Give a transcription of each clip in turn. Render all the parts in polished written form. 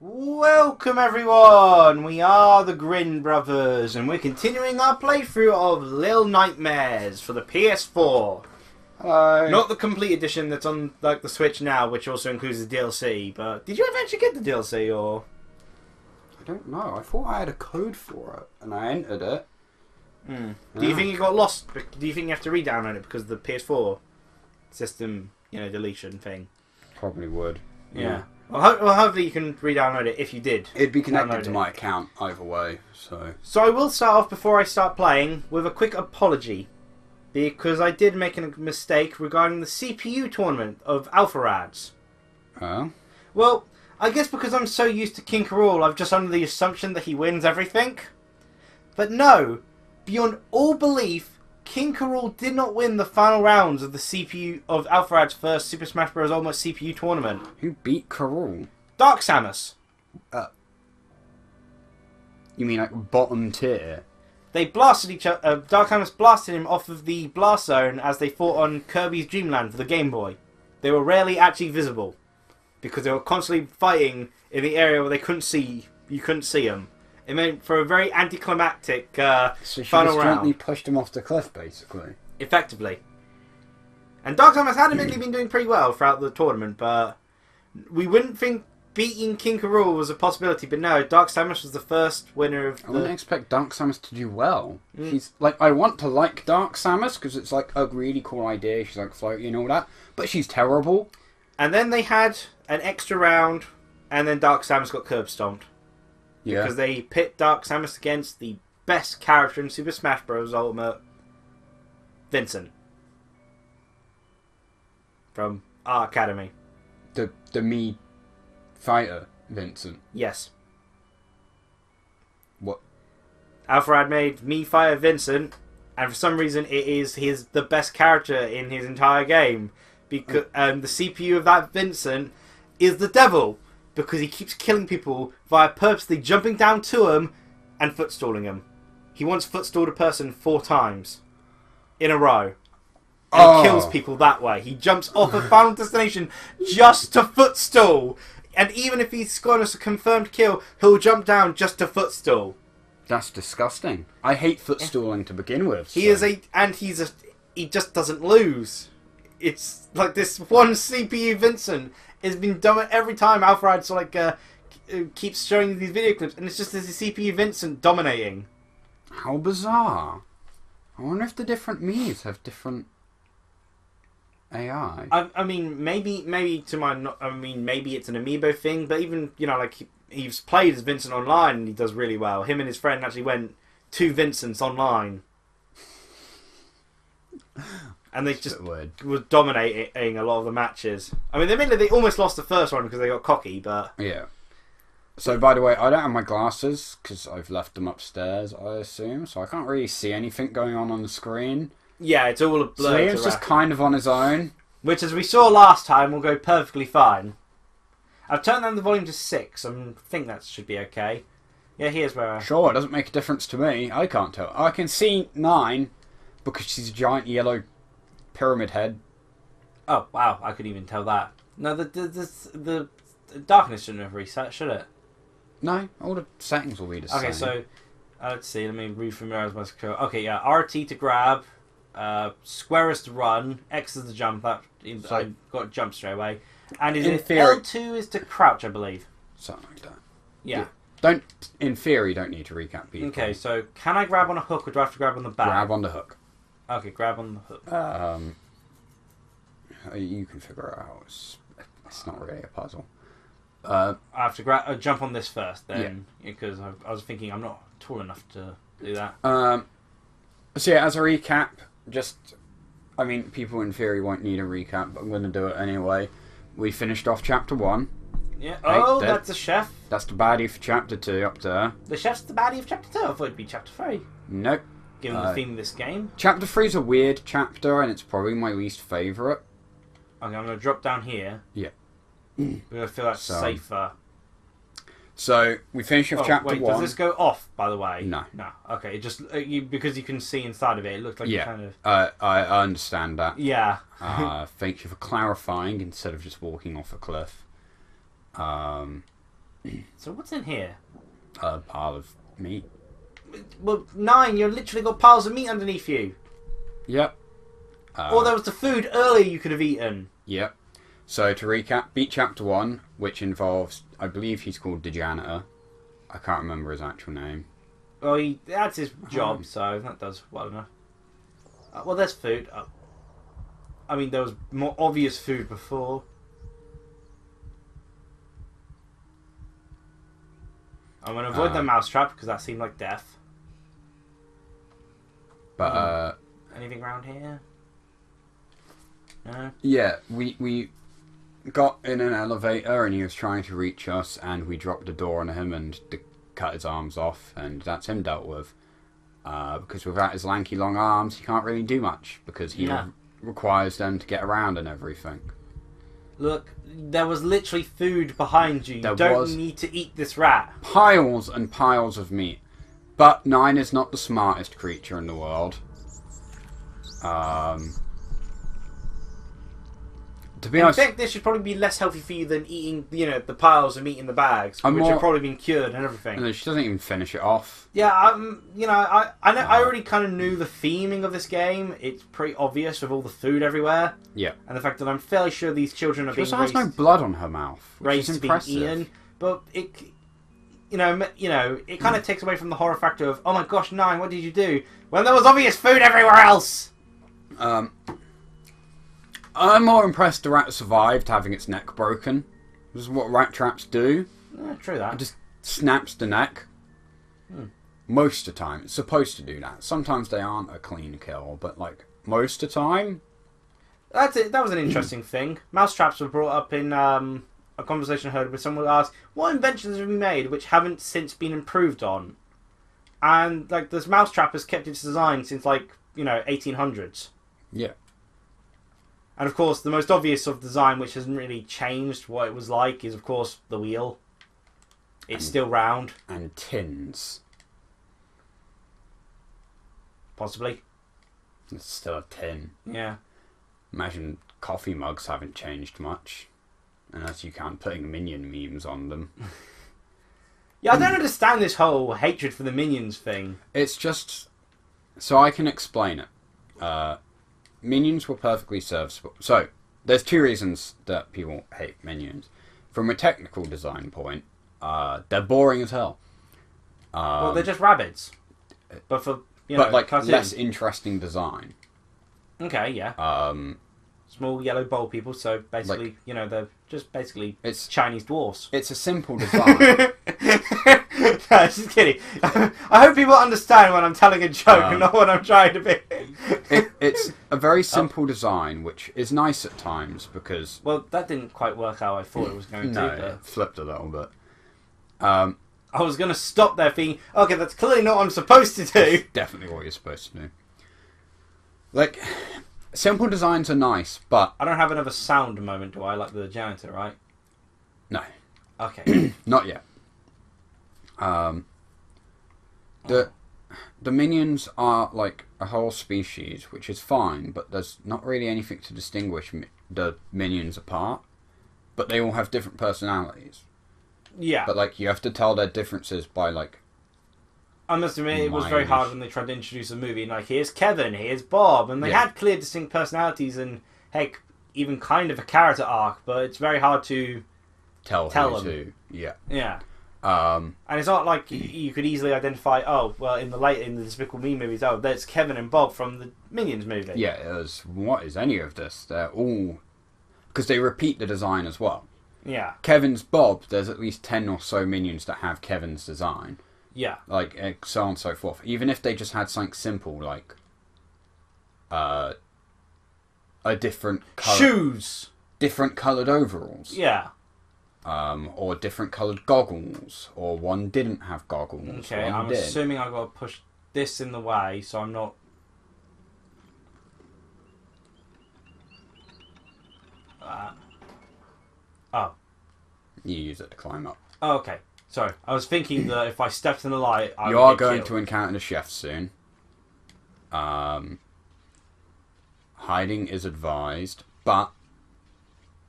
Welcome everyone! We are the Grin brothers and we're continuing our playthrough of Little Nightmares for the PS4. Hello. Not the complete edition that's on like the Switch now, which also includes the DLC, but did you eventually get the DLC or? I don't know. I thought I had a code for it and I entered it. Do you think it got lost? Do you think you have to re-download it because of the PS4 system, deletion thing? Probably would. Yeah. Well, hopefully you can re-download it if you did. It'd be connected to my account either way, so... So I will start off before I start playing with a quick apology. Because I did make a mistake regarding the CPU tournament of Alpha Rads. Oh? Well, I guess because I'm so used to King Carol, I've just under the assumption that he wins everything. But no, beyond all belief, King Carol did not win the final rounds of the CPU of Alpha Rad's first Super Smash Bros. Ultimate CPU tournament. Who beat Carol? Dark Samus. You mean like bottom tier? They blasted each other. Dark Samus blasted him off of the blast zone as they fought on Kirby's Dream Land for the Game Boy. They were rarely actually visible because they were constantly fighting in the area where they couldn't see. You couldn't see them. It meant for a very anticlimactic So she final just gently round. pushed him off the cliff, basically. Effectively. And Dark Samus had admittedly been doing pretty well throughout the tournament, but we wouldn't think beating King Carol was a possibility. But no, Dark Samus was the first winner of I wouldn't expect Dark Samus to do well. She's like, I want to like Dark Samus because it's like a really cool idea. She's like floaty and all that, but she's terrible. And then they had an extra round, and then Dark Samus got curb stomped. Yeah. Because they pit Dark Samus against the best character in Super Smash Bros. Ultimate, Vincent. From our academy. The Mii fighter, Vincent. Yes. What? Alpharad made Mii Fire Vincent, and for some reason it is the best character in his entire game. Because the CPU of that Vincent is the devil. Because he keeps killing people via purposely jumping down to him and footstalling him. He once footstalled a person 4 times in a row. And he kills people that way. He jumps off a Final Destination just to footstall. And even if he's got us a confirmed kill, he'll jump down just to footstall. That's disgusting. I hate footstalling to begin with. He just doesn't lose. It's like this one CPU Vincent has been done every time Alfred keeps showing these video clips, and it's just this CPU Vincent dominating. How bizarre. I wonder if the different Miis have different AI. I mean, maybe it's an amiibo thing, but even he's played as Vincent online and he does really well. Him and his friend actually went to Vincent's online. And they just were dominating a lot of the matches. I mean, they almost lost the first one because they got cocky, but... Yeah. So, by the way, I don't have my glasses because I've left them upstairs, I assume. So I can't really see anything going on the screen. Yeah, it's all a blur. So Liam's just kind of on his own. Which, as we saw last time, will go perfectly fine. I've turned down the volume to 6. I think that should be okay. Yeah, here's where... Sure, it doesn't make a difference to me. I can't tell. I can see 9 because she's a giant yellow... pyramid head. Oh wow! I couldn't even tell that. No, the darkness shouldn't have reset, should it? No, all the settings will be the same. Okay, so let's see. Let me refamiliarize my control. Okay, yeah, RT to grab, square is to run, X is to jump. I got jump straight away, and L2 is to crouch, I believe. Something like that. Yeah. In theory, don't need to recap people. Okay, so can I grab on a hook or do I have to grab on the back? Grab on the hook. Okay, grab on the hook. You can figure it out. It's not really a puzzle. I have to jump on this first, then, because I was thinking I'm not tall enough to do that. So yeah, as a recap, people in theory won't need a recap, but I'm going to do it anyway. We finished off chapter 1. Yeah. Oh, that's the chef. That's the baddie for chapter 2 up there. The chef's the baddie of chapter 2. I thought it'd be chapter 3. Nope. Given the theme of this game. Chapter 3 is a weird chapter, and it's probably my least favourite. Okay, I'm going to drop down here. Yeah. I'm going to feel that's safer. So, we finish with chapter 1. Does this go off, by the way? No. No. Okay, it just... because you can see inside of it, it looks like you kind of... I understand that. Yeah. Thank you for clarifying instead of just walking off a cliff. So what's in here? A pile of meat. Well, 9, you've literally got piles of meat underneath you. Yep. Or there was the food earlier you could have eaten. Yep. So to recap, beat chapter 1, which involves, I believe he's called the janitor. I can't remember his actual name. Well, that's his job, so that does well enough. Well, there's food. I mean, there was more obvious food before. I'm going to avoid the mousetrap because that seemed like death. But, anything around here? No? Yeah, we got in an elevator and he was trying to reach us and we dropped the door on him and cut his arms off, and that's him dealt with. Because without his lanky long arms, he can't really do much because he requires them to get around and everything. Look, there was literally food behind you. You don't need to eat this rat. Piles and piles of meat. But 9 is not the smartest creature in the world. To be honest, I think this should probably be less healthy for you than eating, the piles of meat in the bags, which have probably been cured and everything. And she doesn't even finish it off. Yeah, I already kind of knew the theming of this game. It's pretty obvious with all the food everywhere. Yeah. And the fact that I'm fairly sure these children are being raised... She also has no blood on her mouth, which is impressive. To be eaten, but it kind of takes away from the horror factor of, oh my gosh, 9, what did you do? When there was obvious food everywhere else! I'm more impressed the rat survived having its neck broken. This is what rat traps do. True that. It just snaps the neck. Most of the time. It's supposed to do that. Sometimes they aren't a clean kill, but most of the time... That's it. That was an interesting thing. Mousetraps were brought up in a conversation I heard where someone asked, what inventions have we made which haven't since been improved on? And this mousetrap has kept its design since 1800s. Yeah. And of course, the most obvious of design, which hasn't really changed what it was like, is of course the wheel. It's still round. And tins. Possibly. It's still a tin. Yeah. Imagine coffee mugs haven't changed much. Unless you count putting minion memes on them. Yeah, I don't understand this whole hatred for the minions thing. It's just... So I can explain it. Minions were perfectly serviceable. So, there's 2 reasons that people hate minions. From a technical design point, they're boring as hell. Well, they're just rabbits. But for, less interesting design. Okay, yeah. Small yellow bowl people, so basically, they're just basically Chinese dwarfs. It's a simple design. No, just kidding. I hope people understand when I'm telling a joke and not what I'm trying to be. It's a very simple design, which is nice at times because... Well, that didn't quite work how I thought it was going to. No, it flipped a little bit. I was going to stop there thinking, okay, that's clearly not what I'm supposed to do. Definitely what you're supposed to do. Simple designs are nice, but... I don't have another sound moment, do I? Like the janitor, right? No. Okay. Not yet. The minions are a whole species, which is fine, but there's not really anything to distinguish the minions apart. But they all have different personalities. Yeah. But you have to tell their differences by I must admit, it was very hard when they tried to introduce a movie. Here's Kevin, here's Bob, and they had clear, distinct personalities and, heck, even kind of a character arc. But it's very hard to tell them. Who. Yeah. Yeah. And it's not like you could easily identify, in the Despicable Me movies, that's Kevin and Bob from the Minions movie. Yeah, what is any of this? They're all... Because they repeat the design as well. Yeah. Kevin's Bob, there's at least 10 or so minions that have Kevin's design. Yeah. So on and so forth. Even if they just had something simple, a different colour... Shoes! Different coloured overalls. Yeah. Or different coloured goggles, or one didn't have goggles. Okay, I'm assuming I've got to push this in the way, so I'm not... Oh. You use it to climb up. Oh, okay. Sorry, I was thinking that if I stepped in the light, I would You are get going killed. to encounter the chef soon. Hiding is advised, but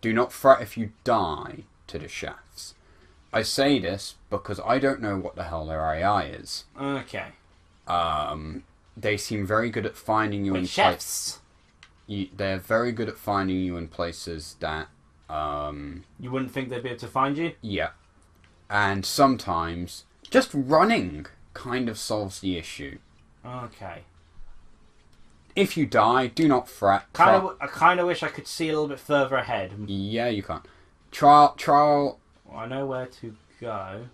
do not fret if you die to the chefs. I say this because I don't know what the hell their AI is. Okay. They seem very good at finding you in chefs. They're very good at finding you in places that you wouldn't think they'd be able to find you. Yeah, and sometimes just running kind of solves the issue. Okay. If you die, do not fret. I kind of wish I could see a little bit further ahead. Yeah, you can't. Trial. Well, I know where to go.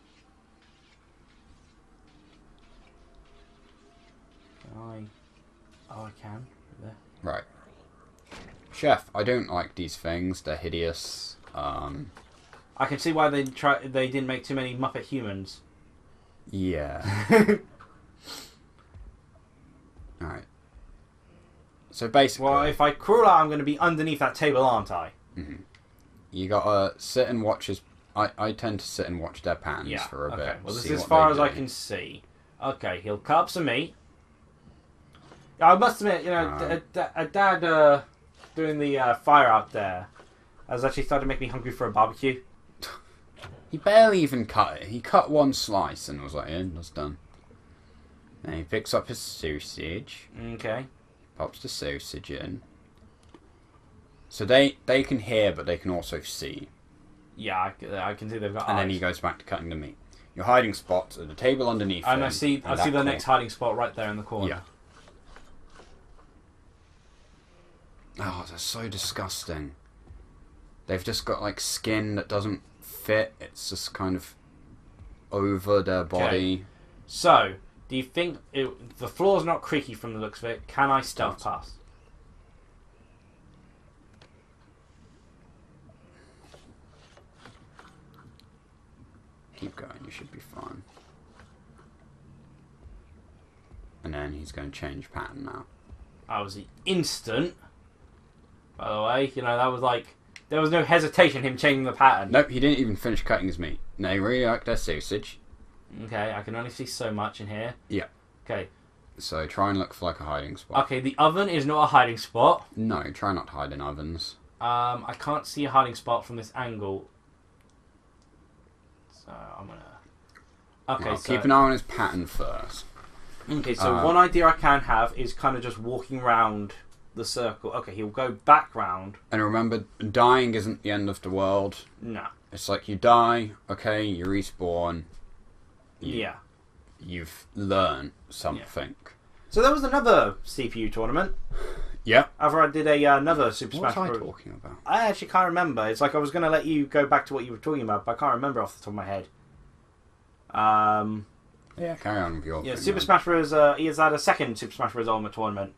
I can. There. Right. Chef, I don't like these things. They're hideous. I can see why they didn't make too many Muppet humans. Yeah. Alright. So basically... Well, if I crawl out, I'm going to be underneath that table, aren't I? Mm-hmm. You gotta sit and watch his... I tend to sit and watch their patterns for a bit. Okay, well, this is as far as I can see. Okay, he'll cut up some meat. I must admit, you know, Dad doing the fire out there has actually started to make me hungry for a barbecue. He barely even cut it. He cut one slice and was like, yeah, that's done. And he picks up his sausage. Okay. Pops the sausage in. So they can hear, but they can also see. Yeah, I can see they've got eyes. And then he goes back to cutting the meat. Your hiding spot's at the table underneath and him. I see the next hiding spot right there in the corner. Yeah. Oh, they're so disgusting. They've just got like skin that doesn't fit. It's just kind of over their body. Okay. So, do you think the floor's not creaky from the looks of it? Can I stealth past? Keep going, you should be fine. And then he's going to change pattern now. That was the instant. By the way, you know, that was like... There was no hesitation him changing the pattern. Nope, he didn't even finish cutting his meat. No, he really liked their sausage. Okay, I can only see so much in here. Yeah. Okay. So try and look for like a hiding spot. Okay, the oven is not a hiding spot. No, try not to hide in ovens. I can't see a hiding spot from this angle. So I'm gonna... Okay, so... keep an eye on his pattern first. Okay, so one idea I can have is kind of just walking around the circle. Okay, he'll go back round. And remember, dying isn't the end of the world. No. It's like you die, okay, you respawn. You've learned something. Yeah. So there was another CPU tournament. Yeah. After I did another Super Smash Bros. What was I talking about? I actually can't remember. It's like I was going to let you go back to what you were talking about, but I can't remember off the top of my head. Yeah, carry on with your thing, Super then. Smash Bros. He has had a second Super Smash Bros. Ultimate tournament.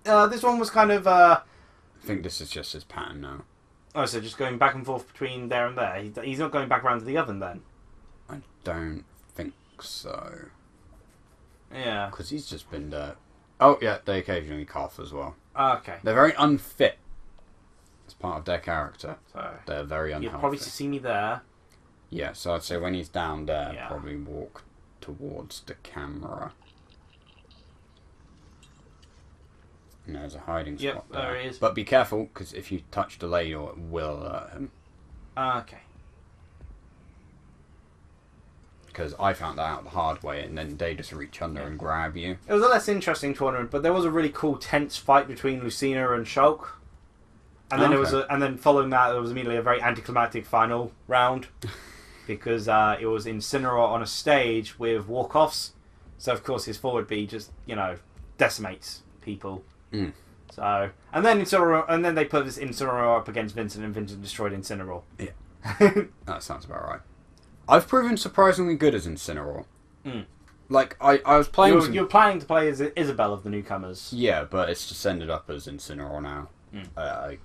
This one was kind of... I think this is just his pattern now. Oh, so just going back and forth between there and there. He's not going back around to the oven then? I don't think so. Yeah. Because he's just been there. Oh, yeah, they occasionally cough as well. Okay. They're very unfit. It's part of their character. So they're very unhealthy. you'll probably see me there. Yeah, so I'd say when he's down there, Yeah. probably walk towards the camera. And there's a hiding spot Yep, there it is. But be careful, because if you touch the ladle, it will alert him. Okay. Because I found that out the hard way, and then they just reach under and grab you. It was a less interesting tournament, but there was a really cool tense fight between Lucina and Shulk. And then and then following that, there was immediately a very anticlimactic final round. Because it was Incineroar on a stage with walk-offs. So, of course, his forward B just, you know, decimates people. Mm. So, and then they put this Incineroar up against Vincent, and Vincent destroyed Incineroar. Yeah. That sounds about right. I've proven surprisingly good as Incineroar. Mm. Like, I was playing... You're planning to play as Isabelle of the newcomers. Yeah, but it's just ended up as Incineroar now. Mm. I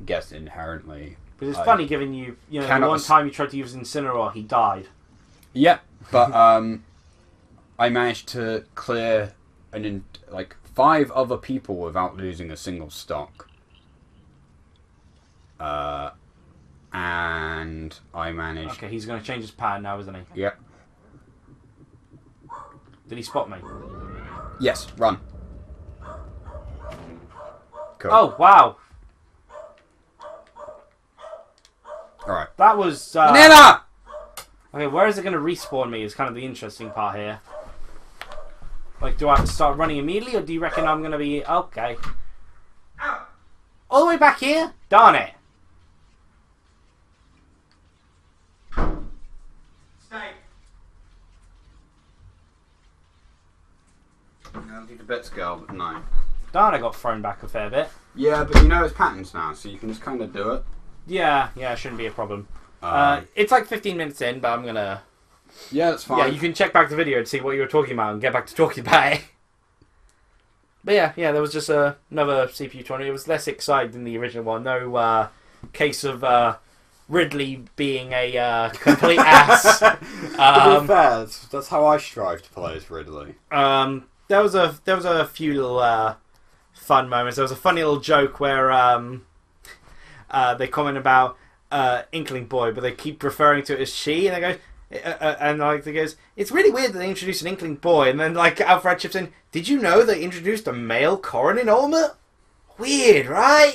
guess inherently... But it's funny, given you know, the one time you tried to use Incineroar, he died. Yeah, but I managed to clear 5 other people without losing a single stock. And I managed... Okay, he's going to change his pattern now, isn't he? Yep. Did he spot me? Yes, run. Cool. Oh, wow. Alright. That was... Vanilla! Okay, where is it going to respawn me is kind of the interesting part here. Like, do I have to start running immediately, or do you reckon I'm going to be... Okay. All the way back here? Darn it. Stay. I'll do the bits, girl, but no. Darn, I got thrown back a fair bit. Yeah, but you know its patterns now, so you can just kind of do it. Yeah, it shouldn't be a problem. It's like 15 minutes in, but I'm going to... Yeah, that's fine. Yeah, you can check back the video and see what you were talking about and get back to talking about it. But yeah, there was just another CPU tournament. It was less exciting than the original one. No case of Ridley being a complete ass. To be fair, that's how I strive to play as Ridley. There was a few little fun moments. There was a funny little joke where they comment about Inkling Boy, but they keep referring to it as she, and they go. And like they goes, it's really weird that they introduced an Inkling Boy, and then like Alfred chips in, did you know they introduced a male Corrin in Ultimate? Weird, right?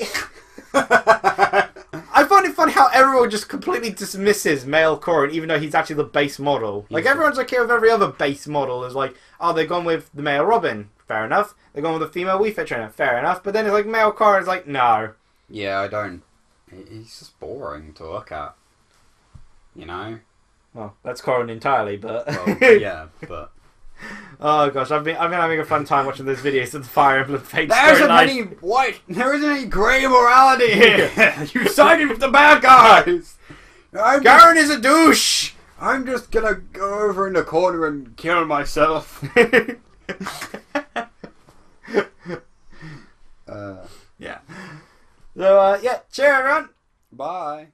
I find it funny how everyone just completely dismisses male Corrin, even though he's actually the base model. Like everyone's okay with every other base model. Is like, oh, they've gone with the male Robin, fair enough. They've gone with the female Wii Fit Trainer, fair enough. But then it's like male Corrin's like, no. Yeah, I don't. He's just boring to look at. You know. Well, that's Corrin entirely, but well, yeah, but oh gosh, I've been having a fun time watching those videos of the Fire Emblem Fates. There isn't any grey morality here. You sided with the bad guys. Garen is a douche. I'm just gonna go over in the corner and kill myself. Yeah. So yeah, cheers everyone. Bye.